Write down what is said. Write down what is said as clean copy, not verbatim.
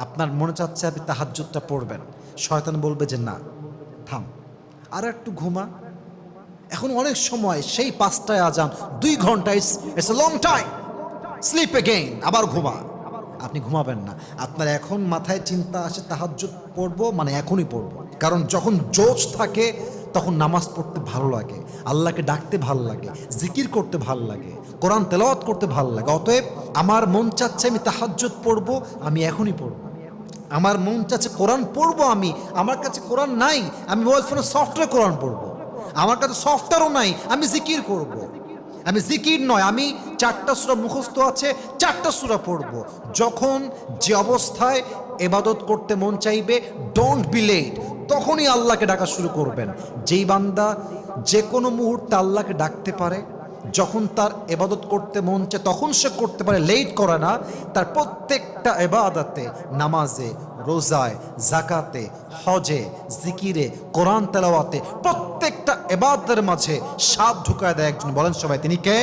আপনার মনে চাচ্ছে আপনি তাহাজ্জুদটা পড়বেন, শয়তান বলবে যে না থাম, আর একটু ঘুমা, এখন অনেক সময় সেই 5টায় আজান, 2 ঘন্টা, it's a long time, sleep again, আবার ঘুমা। আপনি ঘুমাবেন না। আপনার এখন মাথায় চিন্তা আসে তাহাজ্জুদ পড়বো, মানে এখনই পড়বো। কারণ যখন জোশ থাকে তখন নামাজ পড়তে ভালো লাগে, আল্লাহকে ডাকতে ভালো লাগে, জিকির করতে ভালো লাগে, কোরআন তেলাওয়াত করতে ভালো লাগে। অতএব আমার মন চাচ্ছে আমি তাহাজ্জুদ পড়বো, আমি এখনই পড়বো। আমার মন চাচ্ছে কোরআন পড়বো, আমি, আমার কাছে কোরআন নাই, আমি মোবাইল ফোনে সফটওয়্যার কোরআন পড়বো। আমার কাছে সফটওয়্যারও নাই, আমি জিকির করব। আমি জিকির নয়, আমি 4টা সূরা মুখস্থ আছে, 4টা সূরা পড়বো। যখন যে অবস্থায় ইবাদত করতে মন চাইবে, ডোন্ট বি লেট, তখনই আল্লাহকে ডাকা শুরু করবেন। যেই বান্দা যে কোনো মুহূর্তে আল্লাহকে ডাকতে পারে, যখন তার ইবাদত করতে মন চায় তখন সে করতে পারে, লেট করে না। তার প্রত্যেকটা ইবাদতে, নামাজে, রোজায়, জাকাতে, হজে, জিকিরে, কোরআন তেলাওয়াতে, প্রত্যেকটা ইবাদতের মাঝে স্বাদ ঢুকায় দেয় একজন। বলেন সবাই, তিনি কে?